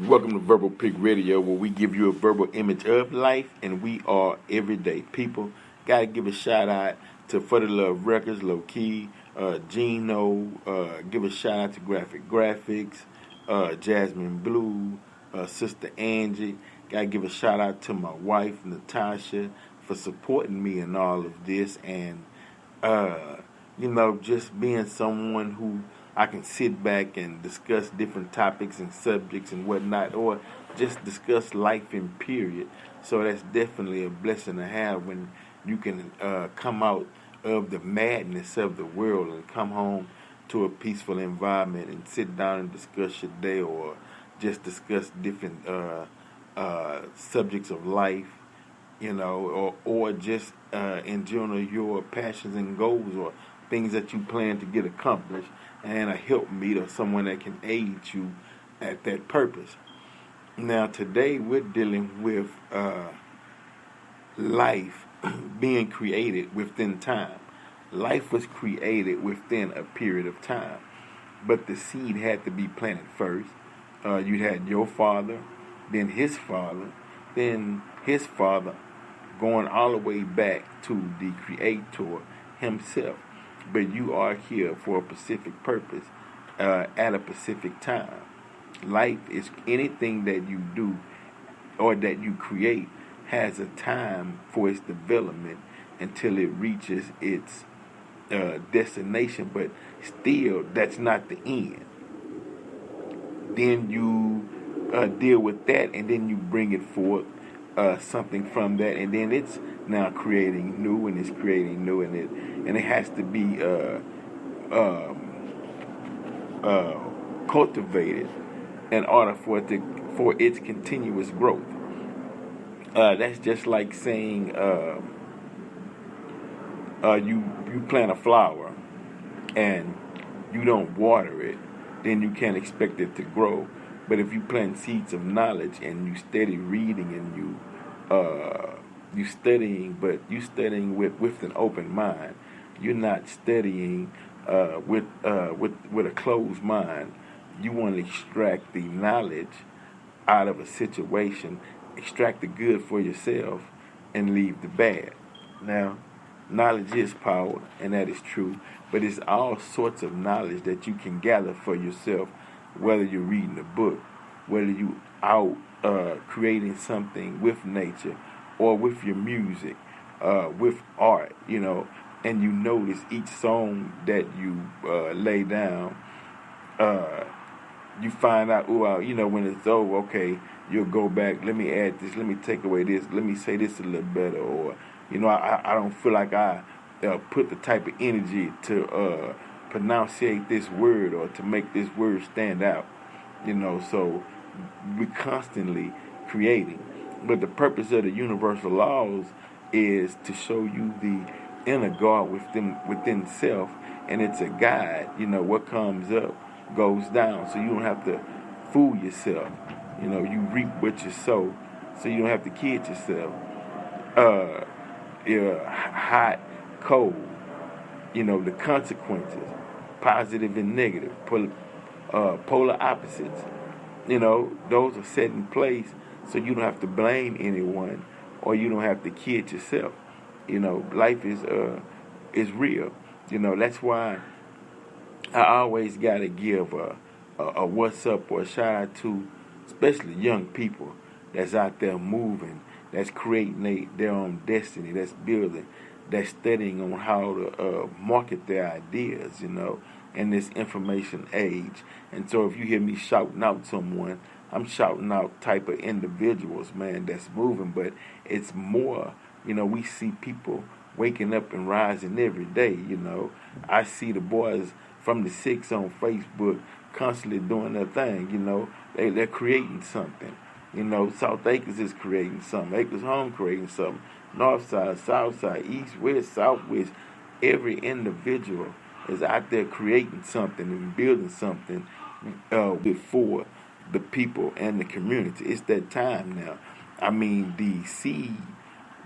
Welcome to Verbal Pig Radio, where we give you a verbal image of life, and we are everyday people. Gotta give a shout out to For the Love Records, Low Key, Gino. Give a shout out to Graphic Graphics, Jasmine Blue, Sister Angie. Gotta give a shout out to my wife Natasha for supporting me in all of this, and just being someone who I can sit back and discuss different topics and subjects and whatnot, or just discuss life in period. So that's definitely a blessing to have when you can come out of the madness of the world and come home to a peaceful environment and sit down and discuss your day, or just discuss different subjects of life, or just in general your passions and goals or things that you plan to get accomplished, and a helpmeet or someone that can aid you at that purpose. Now, today we're dealing with life being created within time. Life was created within a period of time, but the seed had to be planted first. You had your father, then his father, going all the way back to the Creator himself. But you are here for a specific purpose at a specific time. Life is anything that you do or that you create has a time for its development until it reaches its destination, but still that's not the end. Then you deal with that, and then you bring it forth something from that, and then it's now creating new, and it's creating new, and it has to be cultivated in order for its continuous growth. That's just like saying you plant a flower and you don't water it, then you can't expect it to grow. But if you plant seeds of knowledge and you steady reading and you studying, but you studying with an open mind, you're not studying with a closed mind. You want to extract the knowledge out of a situation, extract the good for yourself, and leave the bad. Now, knowledge is power, and that is true, but it's all sorts of knowledge that you can gather for yourself, whether you're reading a book, whether you out creating something with nature, or with your music, with art, and you notice each song that you lay down, you find out, when it's over, okay, you'll go back, let me add this, let me take away this, let me say this a little better, or, I don't feel like I put the type of energy to pronunciate this word or to make this word stand out, so we're constantly creating. But the purpose of the universal laws is to show you the inner God within self, and it's a guide. What comes up goes down, so you don't have to fool yourself. You reap what you sow, so you don't have to kid yourself. Hot, cold, the consequences, positive and negative, polar opposites. Those are set in place so you don't have to blame anyone, or you don't have to kid yourself. Life is real. That's why I always gotta give a what's up or a shout out to, especially young people that's out there moving, that's creating their own destiny, that's building, that's studying on how to market their ideas, in this information age. And so if you hear me shouting out someone, I'm shouting out type of individuals, man, that's moving. But it's more, we see people waking up and rising every day, I see the boys from the six on Facebook constantly doing their thing, they're creating something. South Acres is creating something, Acres Home creating something, North Side, South Side, East, West, Southwest. Every individual is out there creating something and building something before the people and the community. It's that time now. I mean, the seed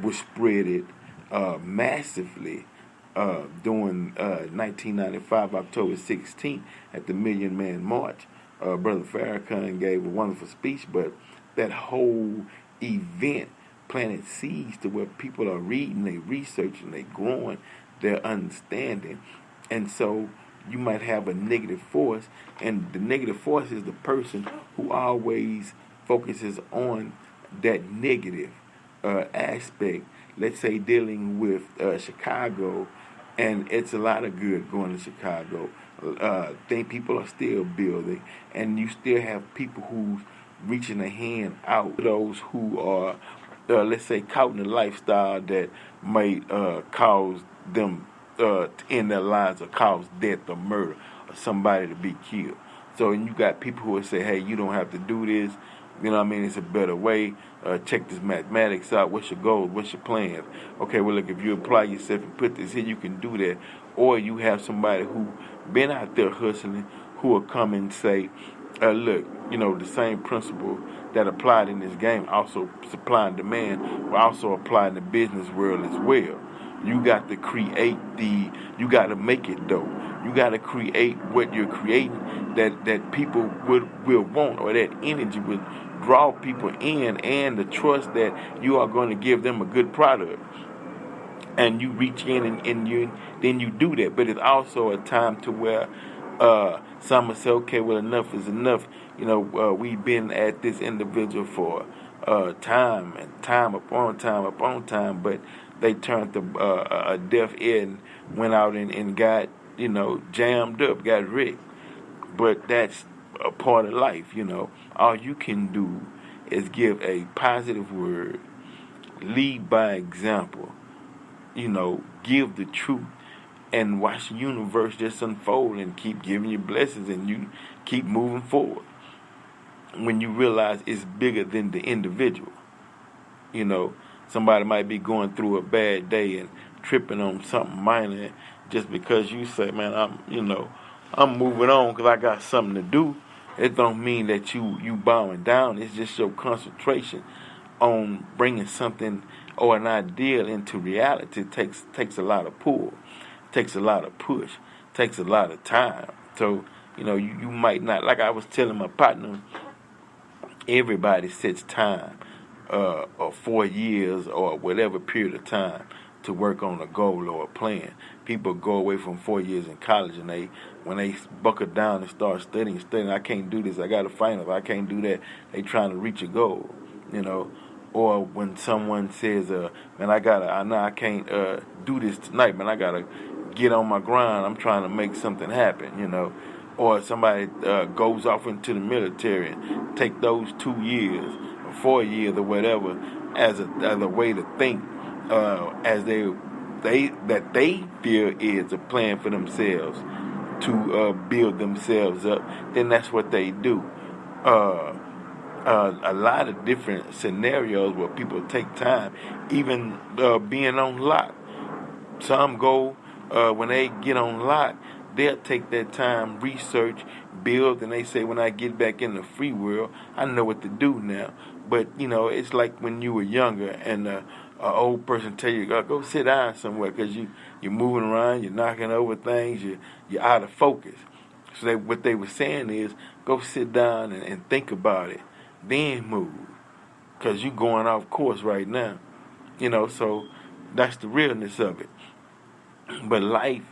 was spreaded massively during 1995, October 16th, at the Million Man March. Brother Farrakhan gave a wonderful speech, but that whole event planted seeds to where people are reading, they researching, they growing their understanding. And so you might have a negative force, and the negative force is the person who always focuses on that negative aspect. Let's say dealing with Chicago, and it's a lot of good going to Chicago. Think people are still building, and you still have people who's reaching a hand out to those who are, let's say, caught in a lifestyle that may cause them to end their lives or cause death or murder or somebody to be killed. So, and you got people who will say, hey, you don't have to do this. You know what I mean? It's a better way. Check this mathematics out. What's your goals? What's your plans? Okay, well, look, if you apply yourself and put this here, you can do that. Or you have somebody who been out there hustling who will come and say, look, you know, the same principle that applied in this game, also supply and demand, will also apply in the business world as well. You got to you got to make it dope. You got to create what you're creating that people will want, or that energy will draw people in, and the trust that you are going to give them a good product. And you reach in and you do that. But it's also a time to where some will say, okay, well, enough is enough. You know, we've been at this individual for time upon time, but they turned a deaf ear and went out and got, you know, jammed up, got wrecked. But that's a part of life, you know. All you can do is give a positive word, lead by example, you know, give the truth, and watch the universe just unfold and keep giving you blessings, and you keep moving forward. When you realize it's bigger than the individual, you know, somebody might be going through a bad day and tripping on something minor, just because you say, man, I'm moving on because I got something to do. It don't mean that you bowing down. It's just your concentration on bringing something or an ideal into reality takes a lot of pull, takes a lot of push, takes a lot of time. So, you know, you might not, like I was telling my partner, everybody sets time, or 4 years or whatever period of time to work on a goal or a plan. People go away from 4 years in college, and when they buckle down and start studying, I can't do this, I got to find it, I can't do that. They trying to reach a goal, you know. Or when someone says, man, I can't do this tonight, man, I got to get on my grind, I'm trying to make something happen, you know. Or somebody goes off into the military and take those 2 years or 4 years or whatever as a way to think, as they feel is a plan for themselves to build themselves up. Then that's what they do. A lot of different scenarios where people take time, even being on lock. Some go, when they get on lock, they'll take that time, research, build, and they say, when I get back in the free world, I know what to do now. But, you know, it's like when you were younger and an old person tell you, go sit down somewhere because you're moving around, you're knocking over things, you're out of focus. So what they were saying is, go sit down and think about it, then move, because you're going off course right now. You know, so that's the realness of it. But life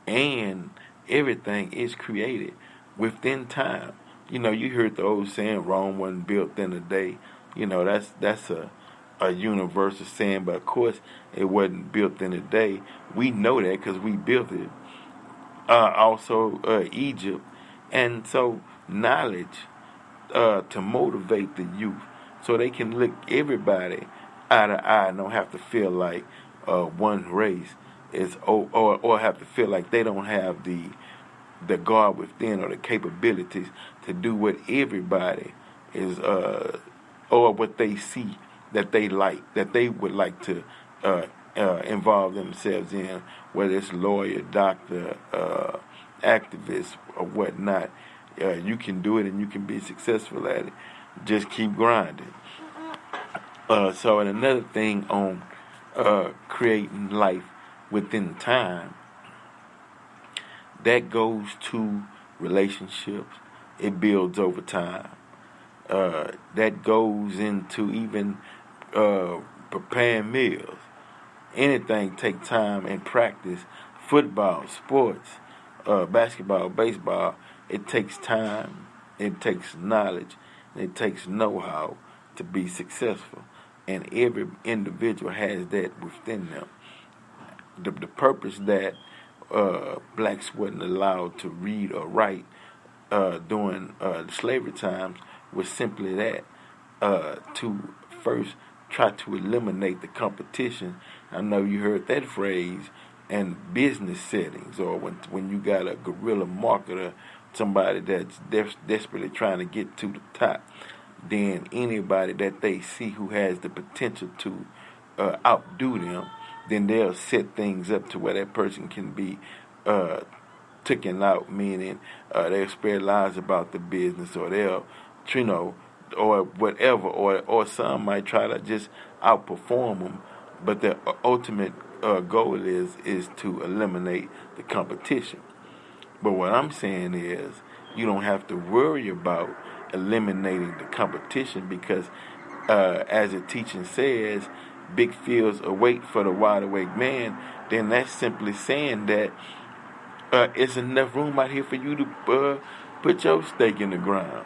and everything is created within time. You know, you heard the old saying, Rome wasn't built in a day. You know, that's a universal saying, but of course it wasn't built in a day. We know that because we built it. Also Egypt. And so knowledge to motivate the youth so they can look everybody eye to eye and don't have to feel like one race is or have to feel like they don't have the God within or the capabilities to do what everybody is or what they see that they like, that they would like to involve themselves in, whether it's lawyer, doctor, activist, or whatnot. You can do it and you can be successful at it. Just keep grinding. So, and another thing on creating life within time, that goes to relationships, it builds over time. That goes into even preparing meals. Anything take time and practice. Football, sports, basketball, baseball, it takes time, it takes knowledge, and it takes know-how to be successful. And every individual has that within them. The purpose that blacks wasn't allowed to read or write during slavery times was simply that, to first try to eliminate the competition. I know you heard that phrase in business settings, or when you got a guerrilla marketer, somebody that's desperately trying to get to the top. Then anybody that they see who has the potential to outdo them, then they'll set things up to where that person can be taken out, meaning they'll spread lies about the business, or they'll, or whatever, or some might try to just outperform them, but the ultimate goal is to eliminate the competition. But what I'm saying is, you don't have to worry about eliminating the competition, because as the teaching says, big fields await for the wide awake man. Then that's simply saying that it's enough room out here for you to put your stake in the ground,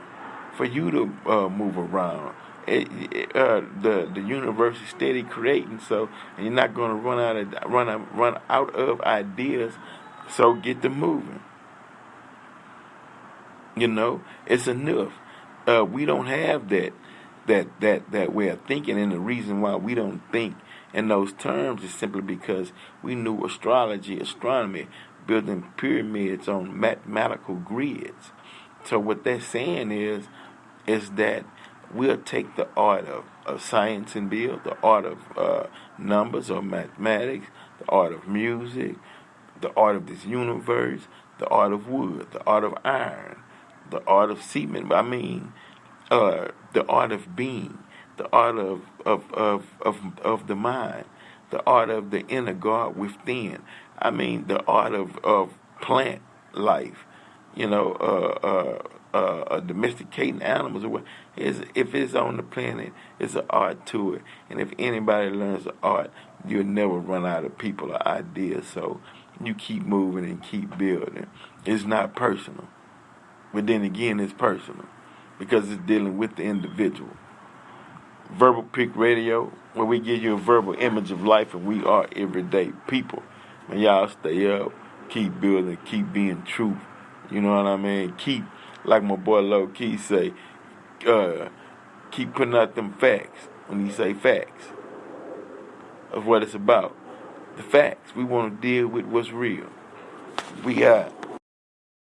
for you to move around. The universe is steady creating, so and you're not going to run out of ideas. So get them moving. It's enough. We don't have that way of thinking, and the reason why we don't think in those terms is simply because we knew astronomy, building pyramids on mathematical grids. So what they're saying is that we'll take the art of science and build, the art of numbers or mathematics, the art of music, the art of this universe, the art of wood, the art of iron, the art of cement. The art of being, the art of the mind, the art of the inner God within. The art of plant life, domesticating animals. If it's on the planet, it's an art to it. And if anybody learns the art, you'll never run out of people or ideas. So you keep moving and keep building. It's not personal. But then again, it's personal, because it's dealing with the individual. Verbal Peak Radio, where we give you a verbal image of life, and we are everyday people. And y'all stay up, keep building, keep being truth. You know what I mean? Keep, like my boy Low Key say, keep putting out them facts. When you say facts, of what it's about. The facts. We want to deal with what's real. We got